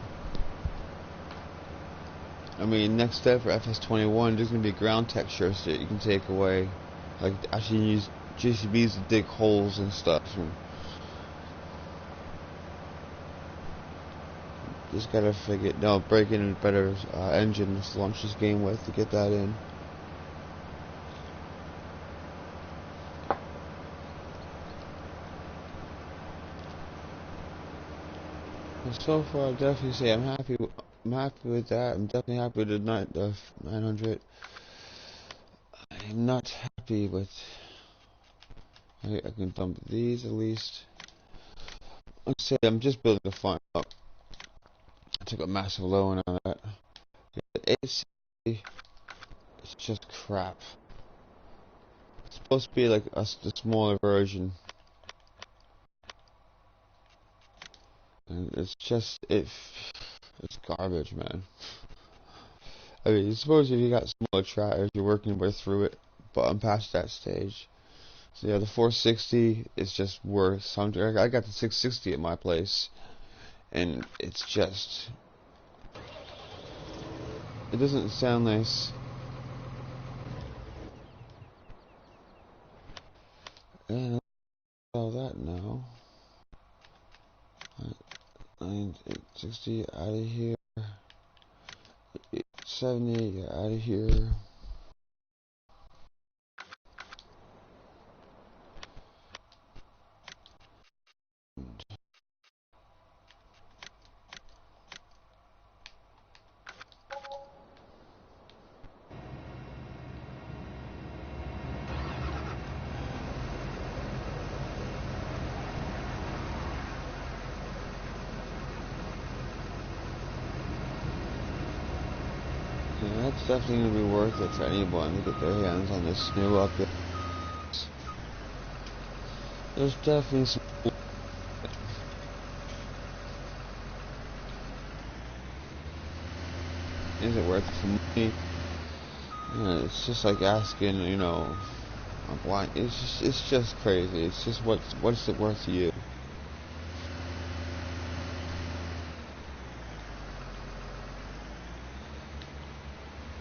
Speaker 1: I mean, next step for FS21, there's going to be ground textures that you can take away. Like, actually use JCBs to dig holes and stuff. And just gotta figure, break in a better engine to launch this game with to get that in. So far, I'll definitely say I'm happy with that. I'm definitely happy with the 900. I'm not happy with. I can dump these at least. Like I say, I'm just building the farm up. I took a massive loan on that. The AC, it's just crap. It's supposed to be like the smaller version. And it's just, it's garbage, man. I mean, suppose if you got smaller tractors, you're working your way through it, but I'm past that stage. So yeah, the 460 is just worth something. I got the 660 at my place, and it's just, it doesn't sound nice. And all that now. 860 out of here. 870 get out of here. Yeah, that's definitely going to be worth it for anyone to get their hands on this new update. There's definitely some. Is it worth it for money? Yeah, it's just like asking, a blind. It's just crazy. It's just what's it worth to you?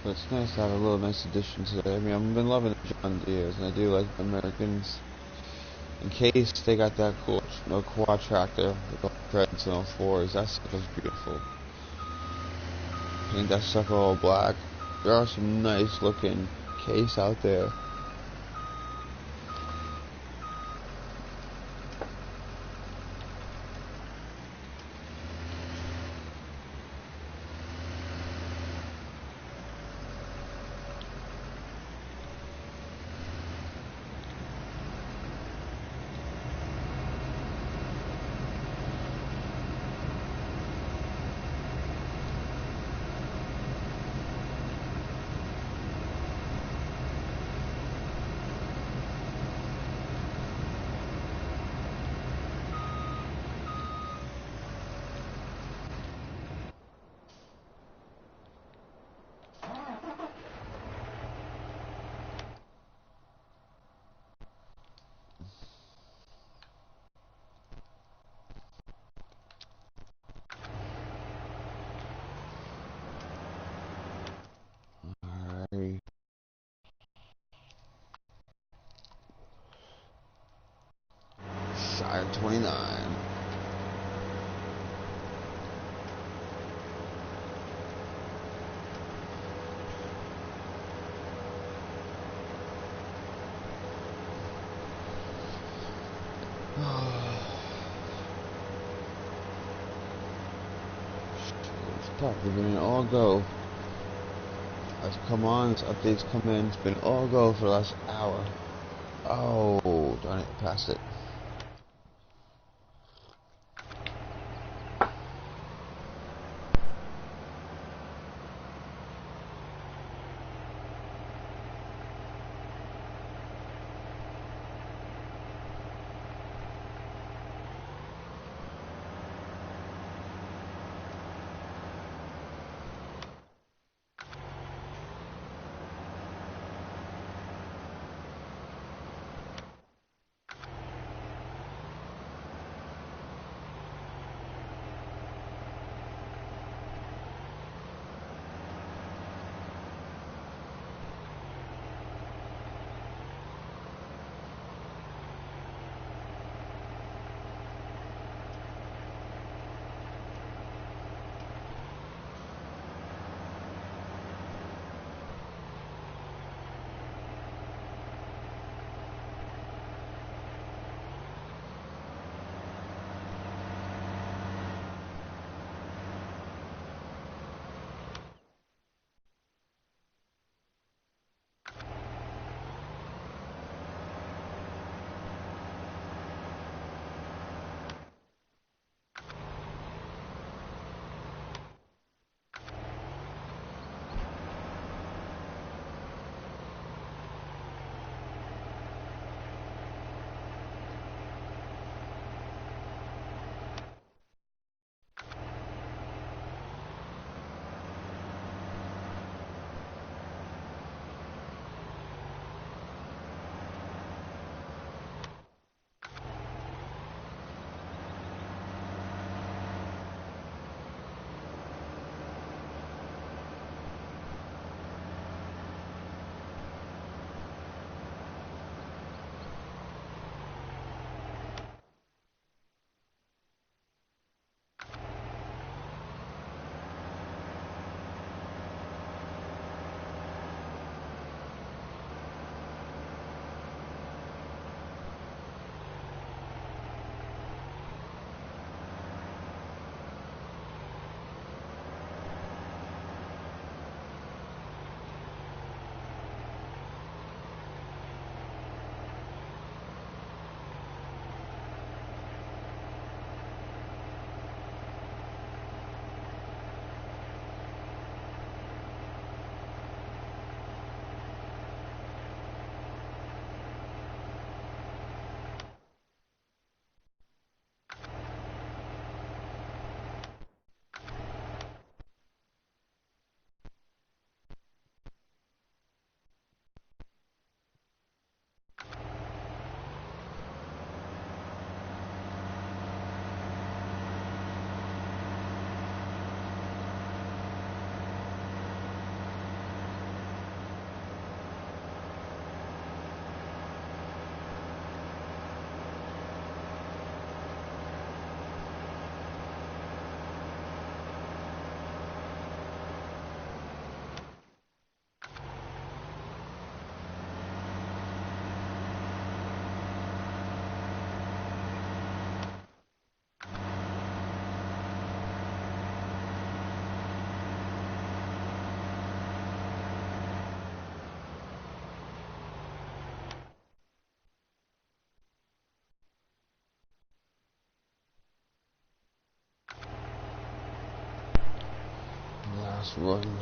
Speaker 1: But it's nice to have a little nice addition today. I mean, I've been loving the John Deere's, and I do like the Americans. In case they got that cool quad tractor with all threads and all fours, that stuff is beautiful. Paint that sucker all black. There are some nice looking case out there. Alright. Shy of 29. It's probably been an all go. I've come on, this update's come in, it's been all go for the last hour. Oh, darn it, passed it. Last run.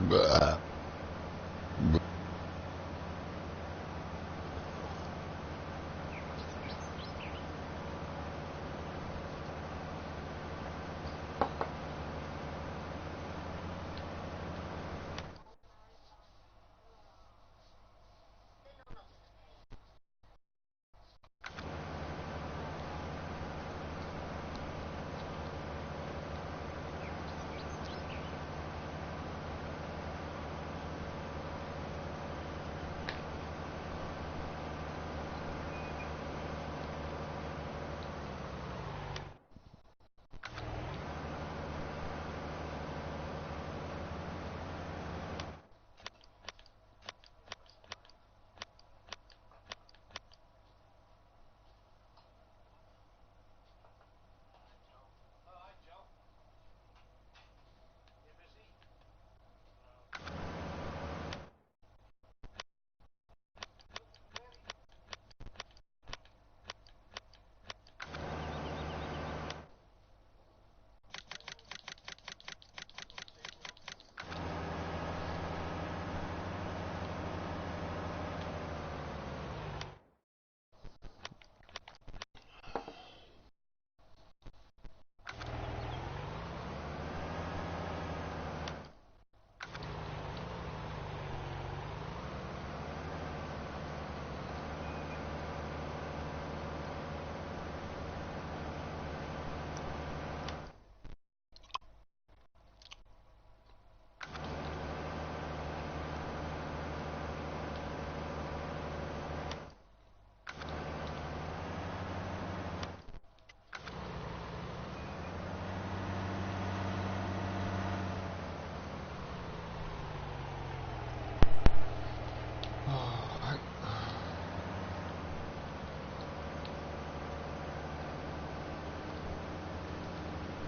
Speaker 1: Bah.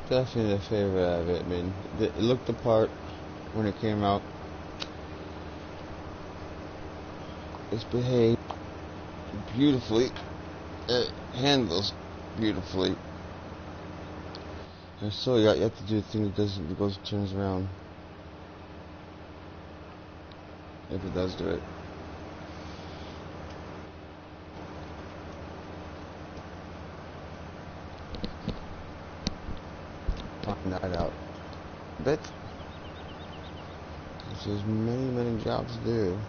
Speaker 1: Definitely a favorite of it. I mean, it looked the part when it came out. It's behaved beautifully. It handles beautifully. And so you have to do the thing that doesn't, it goes, turns around. If it does do it. Find that out. But there's many jobs to do.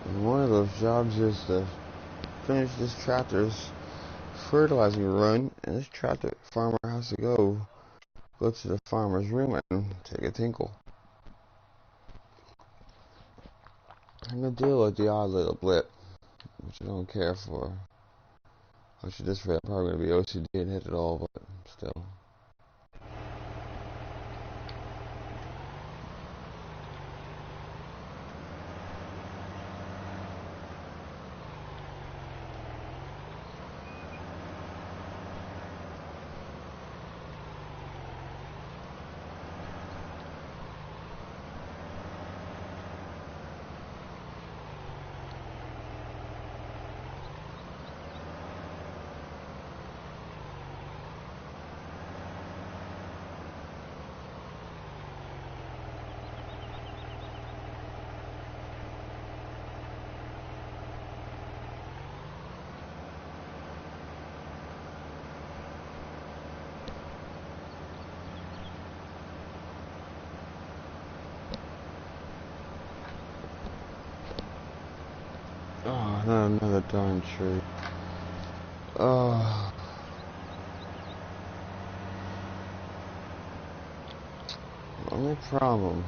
Speaker 1: And one of those jobs is to finish this tractor's fertilizing run, and this tractor farmer has to go to the farmer's room and take a tinkle. I'm gonna deal with the odd little blip, which I don't care for. I should just I'm probably gonna be OCD and hit it all, but still. Oh, not another darn tree. Oh. Only problem.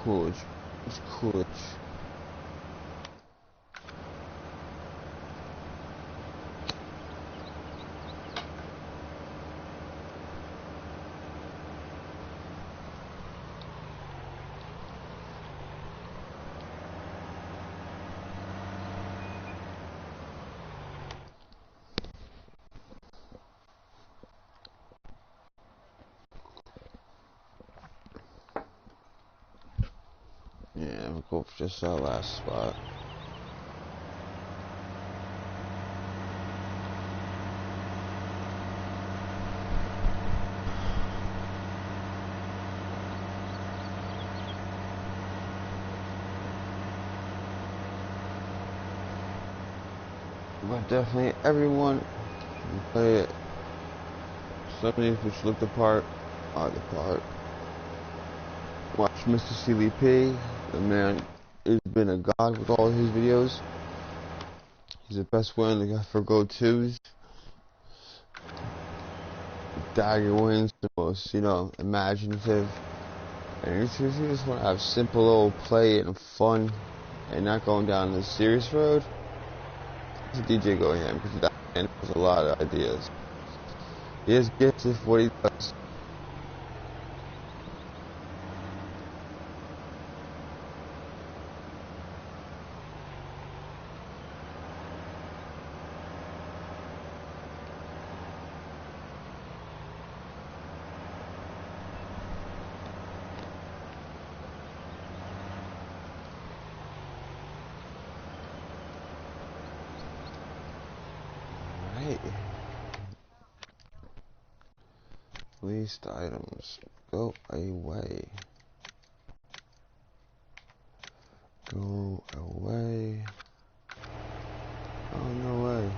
Speaker 1: Coolidge. It's Coolidge. Yeah, we'll go for just our last spot. But definitely everyone can play it. Some of these which look the part are the part. Watch Mr. CDP. The man has been a god with all his videos. He's the best one for go-tos. Dagger wins the most, imaginative. And if you just want to have simple old play and fun and not going down the serious road, it's a DJ going in because that man has a lot of ideas. He is gifted for what he does. Least items. Go away. Go away. Oh, no way.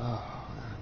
Speaker 1: Oh, man.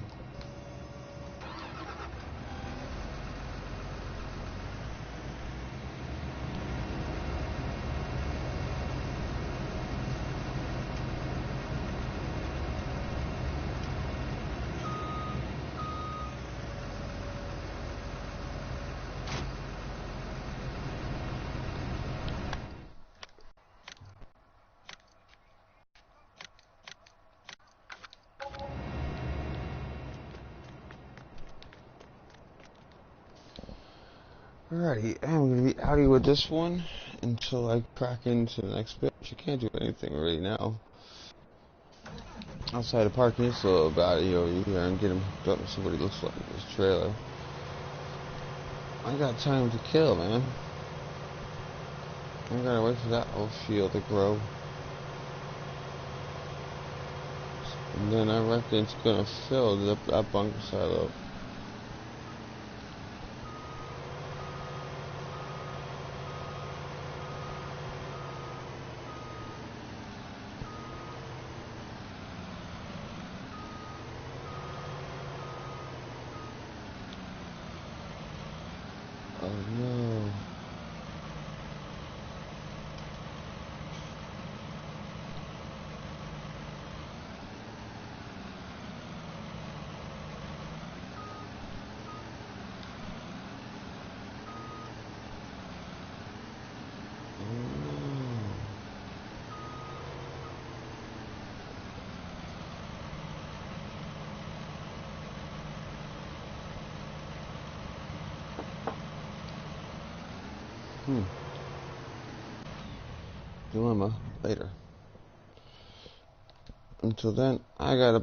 Speaker 1: Alrighty, I'm gonna be outie with this one until I crack into the next bit. You can't do anything right now. Outside the parking, it's a little about it over here and get him hooked up and see what he looks like in this trailer. I got time to kill, man. I gotta wait for that whole shield to grow. And then I reckon it's gonna fill that bunker silo. Oh no. Dilemma later. Until then, I gotta